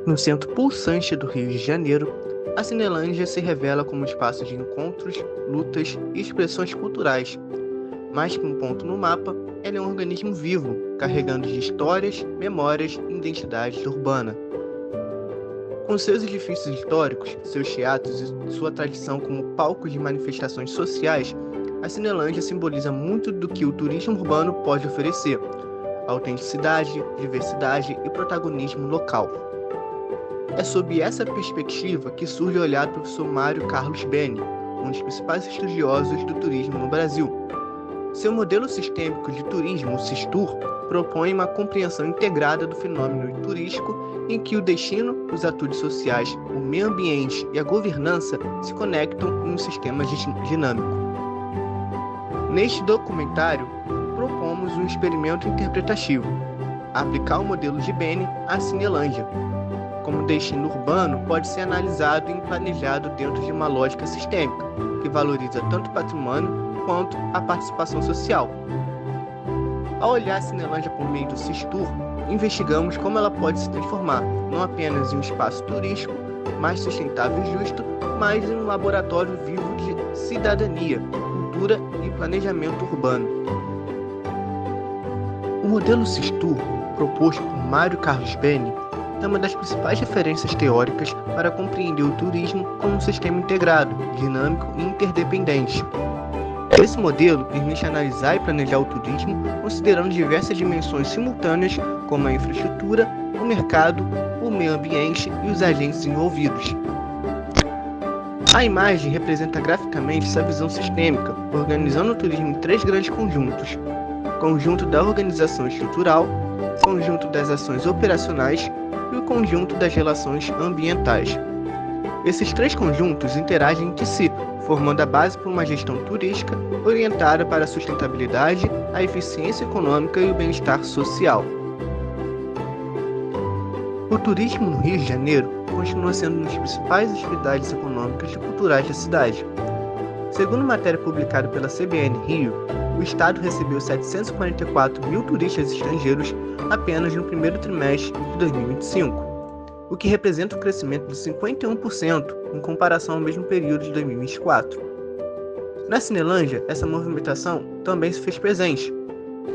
No centro pulsante do Rio de Janeiro, a Cinelândia se revela como um espaço de encontros, lutas e expressões culturais. Mais que um ponto no mapa, ela é um organismo vivo, carregando de histórias, memórias e identidade urbana. Com seus edifícios históricos, seus teatros e sua tradição como palcos de manifestações sociais, a Cinelândia simboliza muito do que o turismo urbano pode oferecer: autenticidade, diversidade e protagonismo local. É sob essa perspectiva que surge o olhar do professor Mário Carlos Beni, um dos principais estudiosos do turismo no Brasil. Seu modelo sistêmico de turismo, o Sistur, propõe uma compreensão integrada do fenômeno turístico em que o destino, os atores sociais, o meio ambiente e a governança se conectam em um sistema dinâmico. Neste documentário, propomos um experimento interpretativo: aplicar o modelo de Beni à Cinelândia. Como destino urbano, pode ser analisado e planejado dentro de uma lógica sistêmica, que valoriza tanto o patrimônio quanto a participação social. Ao olhar a Cinelândia por meio do Sistur, investigamos como ela pode se transformar, não apenas em um espaço turístico mais sustentável e justo, mas em um laboratório vivo de cidadania, cultura e planejamento urbano. O modelo Sistur, proposto por Mário Carlos Beni, é uma das principais referências teóricas para compreender o turismo como um sistema integrado, dinâmico e interdependente. Esse modelo permite analisar e planejar o turismo considerando diversas dimensões simultâneas, como a infraestrutura, o mercado, o meio ambiente e os agentes envolvidos. A imagem representa graficamente essa visão sistêmica, organizando o turismo em três grandes conjuntos: conjunto da organização estrutural, conjunto das ações operacionais e o conjunto das relações ambientais. Esses três conjuntos interagem entre si, formando a base para uma gestão turística orientada para a sustentabilidade, a eficiência econômica e o bem-estar social. O turismo no Rio de Janeiro continua sendo uma das principais atividades econômicas e culturais da cidade. Segundo matéria publicada pela CBN Rio, o estado recebeu 744 mil turistas estrangeiros apenas no primeiro trimestre de 2025, o que representa um crescimento de 51% em comparação ao mesmo período de 2024. Na Cinelândia, essa movimentação também se fez presente.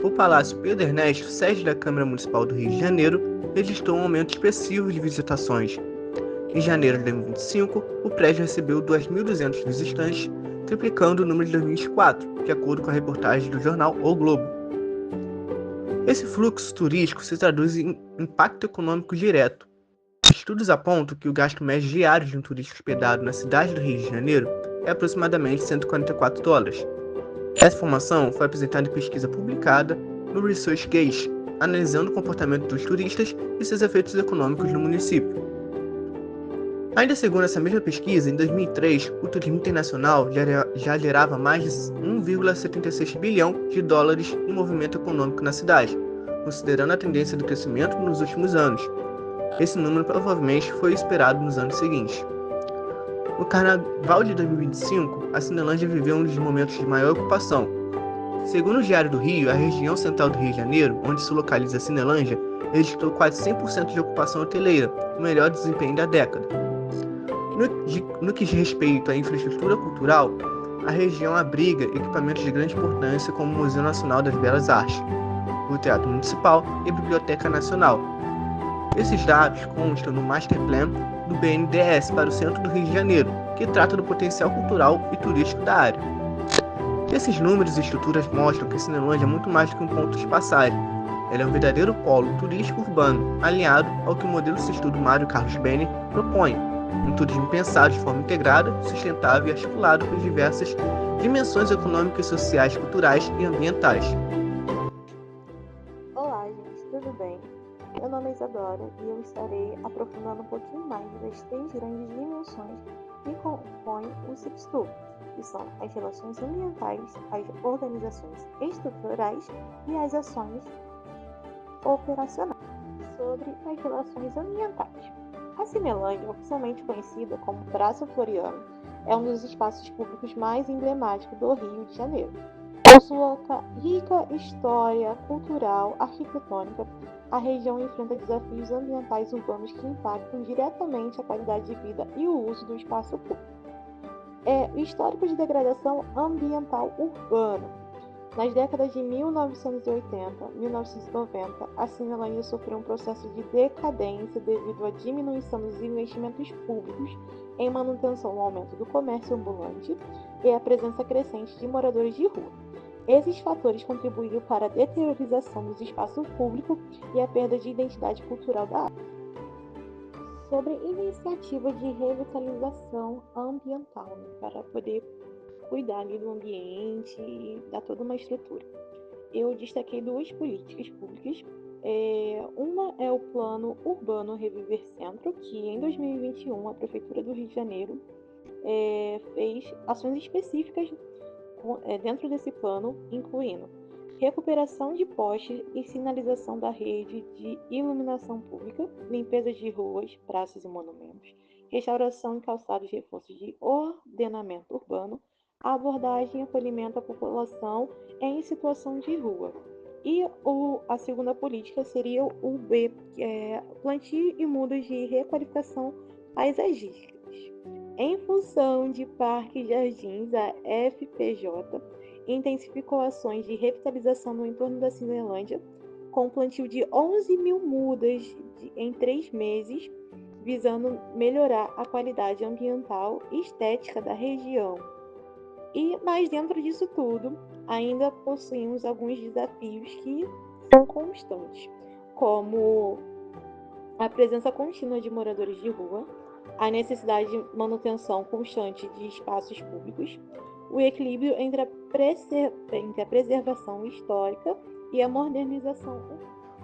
O Palácio Pedro Ernesto, sede da Câmara Municipal do Rio de Janeiro, registrou um aumento expressivo de visitações. Em janeiro de 2025, o prédio recebeu 2.200 visitantes, triplicando o número de 2024, de acordo com a reportagem do jornal O Globo. Esse fluxo turístico se traduz em impacto econômico direto. Estudos apontam que o gasto médio diário de um turista hospedado na cidade do Rio de Janeiro é aproximadamente $144. Essa informação foi apresentada em pesquisa publicada no ResearchGate, analisando o comportamento dos turistas e seus efeitos econômicos no município. Ainda segundo essa mesma pesquisa, em 2003, o turismo internacional já gerava mais de 1,76 bilhão de dólares em movimento econômico na cidade, considerando a tendência do crescimento nos últimos anos. Esse número provavelmente foi esperado nos anos seguintes. No Carnaval de 2025, a Cinelândia viveu um dos momentos de maior ocupação. Segundo o Diário do Rio, a região central do Rio de Janeiro, onde se localiza a Cinelândia, registrou quase 100% de ocupação hoteleira, o melhor desempenho da década. No que diz respeito à infraestrutura cultural, a região abriga equipamentos de grande importância como o Museu Nacional das Belas Artes, o Teatro Municipal e a Biblioteca Nacional. Esses dados constam no Master Plan do BNDES para o centro do Rio de Janeiro, que trata do potencial cultural e turístico da área. Esses números e estruturas mostram que a Cinelândia é muito mais do que um ponto de passagem. Ela é um verdadeiro polo turístico urbano, alinhado ao que o modelo Sistur do Mário Carlos Beni propõe: um turismo pensado de forma integrada, sustentável e articulado por diversas dimensões econômicas, sociais, culturais e ambientais. Olá, gente, tudo bem? Meu nome é Isadora e eu estarei aprofundando um pouquinho mais das três grandes dimensões que compõem o Sistur, que são as relações ambientais, as organizações estruturais e as ações operacionais. Sobre as relações ambientais, a Cinelândia, oficialmente conhecida como Praça Floriano, é um dos espaços públicos mais emblemáticos do Rio de Janeiro. Com sua rica história cultural, arquitetônica a região enfrenta desafios ambientais urbanos que impactam diretamente a qualidade de vida e o uso do espaço público. O histórico de degradação ambiental urbana. Nas décadas de 1980 e 1990, a Cinelândia sofreu um processo de decadência devido à diminuição dos investimentos públicos em manutenção no aumento do comércio ambulante e à presença crescente de moradores de rua. Esses fatores contribuíram para a deteriorização dos espaços públicos e a perda de identidade cultural da área. Sobre iniciativa de revitalização ambiental, para poder cuidar ali do ambiente e dar toda uma estrutura. Eu destaquei duas políticas públicas. Uma é o Plano Urbano Reviver Centro, que em 2021 a Prefeitura do Rio de Janeiro fez ações específicas dentro desse plano, incluindo recuperação de postes e sinalização da rede de iluminação pública, limpeza de ruas, praças e monumentos, restauração em calçados e reforços de ordenamento urbano, abordagem e acolhimento à população em situação de rua. E a segunda política seria o B, que é plantio e mudas de requalificação paisagísticas. Em função de parques e jardins, a FPJ intensificou ações de revitalização no entorno da Cinelândia, com o plantio de 11 mil mudas em 3 meses, visando melhorar a qualidade ambiental e estética da região. Mas dentro disso tudo, ainda possuímos alguns desafios que são constantes, como a presença contínua de moradores de rua, a necessidade de manutenção constante de espaços públicos, o equilíbrio entre a preservação histórica e a modernização.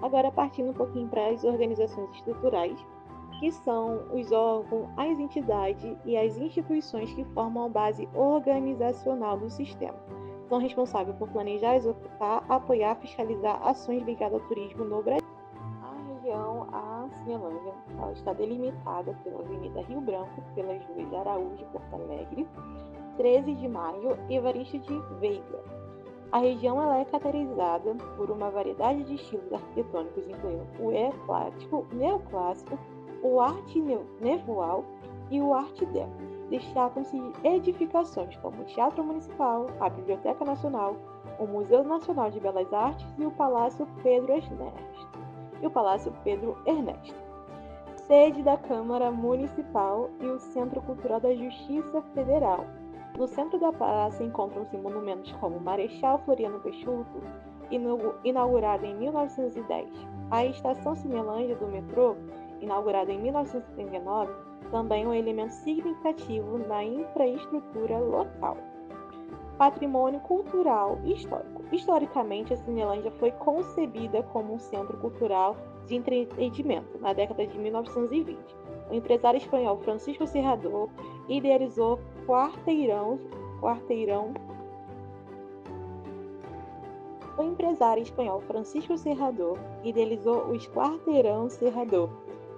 Agora, partindo um pouquinho para as organizações estruturais, que são os órgãos, as entidades e as instituições que formam a base organizacional do sistema. São responsáveis por planejar, executar, apoiar, fiscalizar ações ligadas ao turismo no Brasil. A região, a Cinelândia, ela está delimitada pela Avenida Rio Branco, pelas ruas Araújo e Porto Alegre, 13 de Maio e Evaristo de Veiga. A região ela é caracterizada por uma variedade de estilos arquitetônicos, incluindo o eclético, neoclássico, o arte nevoal e o arte deco. Destacam-se edificações como o Teatro Municipal, a Biblioteca Nacional, o Museu Nacional de Belas Artes e o Palácio Pedro Ernesto. Sede da Câmara Municipal e o Centro Cultural da Justiça Federal. No centro da praça encontram-se monumentos como Marechal Floriano Peixoto, inaugurado em 1910, a Estação Cinelândia do metrô, inaugurada em 1979, também é um elemento significativo na infraestrutura local. Patrimônio cultural e histórico. Historicamente, a Cinelândia foi concebida como um centro cultural de entretenimento na década de 1920. O empresário espanhol Francisco Serrador idealizou os Quarteirão Serrador,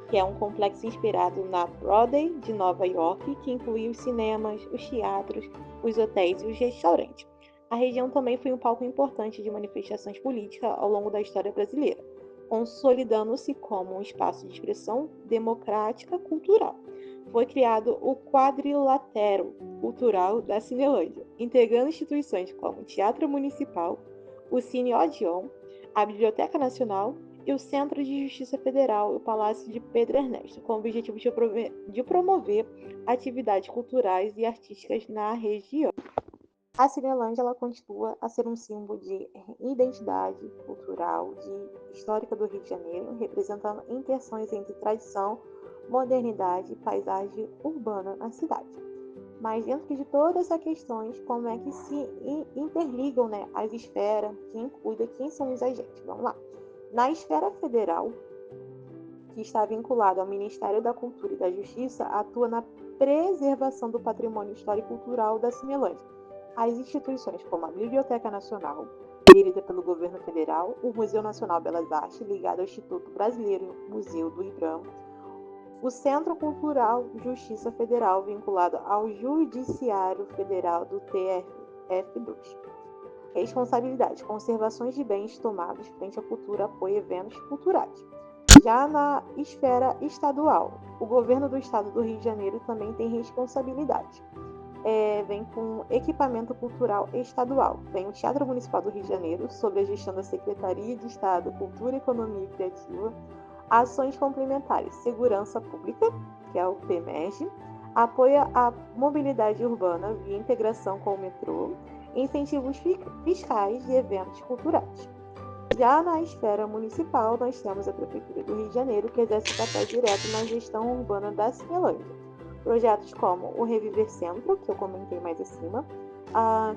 que é um complexo inspirado na Broadway de Nova York, que inclui os cinemas, os teatros, os hotéis e os restaurantes. A região também foi um palco importante de manifestações políticas ao longo da história brasileira, consolidando-se como um espaço de expressão democrática cultural. Foi criado o Quadrilátero Cultural da Cinelândia, integrando instituições como o Teatro Municipal, o Cine Odeon, a Biblioteca Nacional e o Centro de Justiça Federal e o Palácio de Pedro Ernesto, com o objetivo de promover atividades culturais e artísticas na região. A Cinelândia ela continua a ser um símbolo de identidade cultural, histórica do Rio de Janeiro, representando interações entre tradição, modernidade e paisagem urbana na cidade. Mas dentro de todas essas questões, como é que se interligam, as esferas, quem cuida, quem são os agentes? Vamos lá. Na esfera federal, que está vinculado ao Ministério da Cultura e da Justiça, atua na preservação do patrimônio histórico e cultural da Cinelândia. As instituições como a Biblioteca Nacional, gerida pelo governo federal, o Museu Nacional de Belas Artes, ligado ao Instituto Brasileiro Museu do IBRAM, o Centro Cultural Justiça Federal, vinculado ao Judiciário Federal do TRF2. Responsabilidade: conservações de bens tomados frente à cultura, apoio eventos culturais. Já na esfera estadual, o governo do estado do Rio de Janeiro também tem responsabilidade. Vem com equipamento cultural estadual. Vem o Teatro Municipal do Rio de Janeiro, sob a gestão da Secretaria de Estado, Cultura, Economia e Criativa. Ações complementares: segurança pública, que é o PEMERG, apoia a mobilidade urbana via integração com o metrô, incentivos fiscais de eventos culturais. Já na esfera municipal, nós temos a Prefeitura do Rio de Janeiro, que exerce papel direto na gestão urbana da Cinelândia. Projetos como o Reviver Centro, que eu comentei mais acima,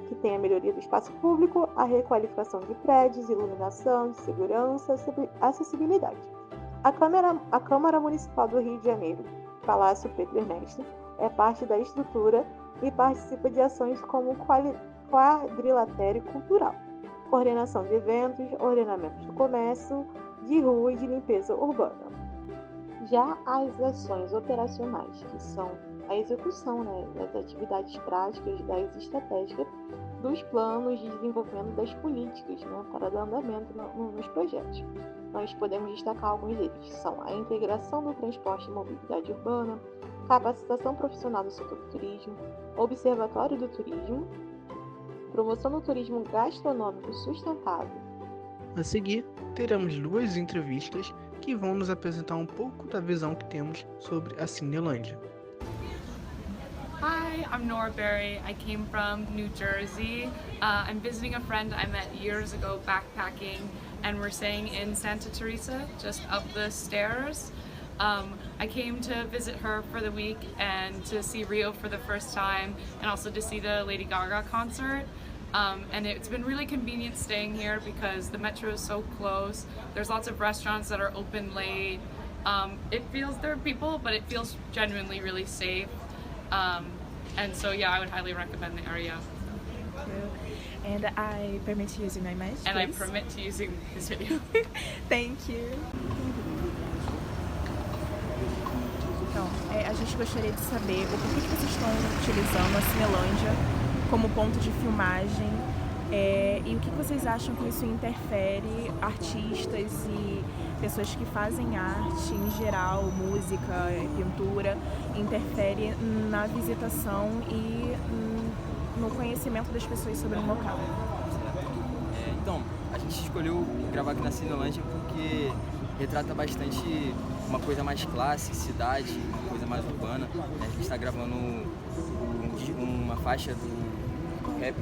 que tem a melhoria do espaço público, a requalificação de prédios, iluminação, segurança, acessibilidade. A Câmara Municipal do Rio de Janeiro, Palácio Pedro Ernesto, é parte da estrutura e participa de ações como quadrilatério cultural, coordenação de eventos, ordenamento do comércio, de rua e de limpeza urbana. Já as ações operacionais, que são a execução das atividades práticas, das estratégicas, dos planos de desenvolvimento das políticas para dar andamento nos projetos. Nós podemos destacar alguns deles, são a integração do transporte e mobilidade urbana, capacitação profissional do setor do turismo, observatório do turismo, promoção do turismo gastronômico sustentável. A seguir, teremos 2 entrevistas que vão nos apresentar um pouco da visão que temos sobre a Cinelândia. Hi, I'm Nora Berry. I came from New Jersey. I'm visiting a friend I met years ago backpacking, and we're staying in Santa Teresa, just up the stairs. I came to visit her for the week and to see Rio for the first time, and also to see the Lady Gaga concert. And it's been really convenient staying here because the metro is so close. There's lots of restaurants that are open late. It feels, there are people, but it feels genuinely really safe. And so yeah, I would highly recommend the area. And I permit using my image, And please. I permit to using this video. Thank you. Então, a gente gostaria de saber o porquê que vocês estão utilizando a Cinelândia como ponto de filmagem e o que vocês acham que isso interfere artistas e pessoas que fazem arte em geral, música, pintura, interfere na visitação e no conhecimento das pessoas sobre um local. Então, a gente escolheu gravar aqui na Cinelândia porque retrata bastante uma coisa mais classe, cidade, uma coisa mais urbana. A gente está gravando uma faixa do rap,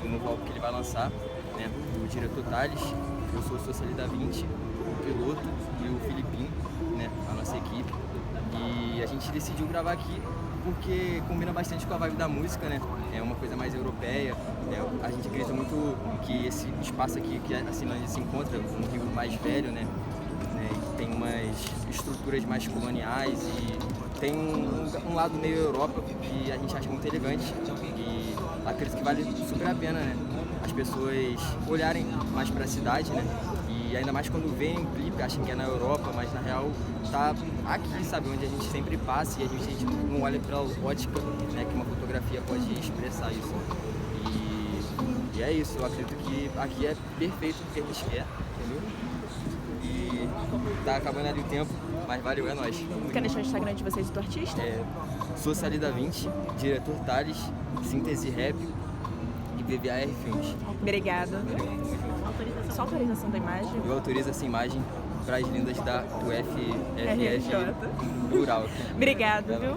do novo álbum que ele vai lançar, do diretor Thales. Eu sou o Socialida 20, o piloto e o Filipinho, a nossa equipe. E a gente decidiu gravar aqui porque combina bastante com a vibe da música, É uma coisa mais europeia. A gente acredita muito que esse espaço aqui, que a Cinelândia se encontra, um rio mais velho, tem umas estruturas mais coloniais e tem um lado meio Europa que a gente acha muito elegante e acredito que vale super a pena, as pessoas olharem mais para a cidade, e ainda mais quando veem um clipe, acham que é na Europa, mas na real tá aqui, sabe, onde a gente sempre passa e a gente não olha pela ótica, que uma fotografia pode expressar isso. E é isso, eu acredito que aqui é perfeito o que a gente quer, entendeu? E tá acabando ali o tempo, mas valeu, é nóis. Quer deixar o Instagram de vocês do artista? Socialida 20, diretor Thales, Síntese Rap e BVAR Filmes. Obrigada. Só autorização da imagem? Eu autorizo essa imagem para as lindas do FRJ Rural. Obrigada, viu?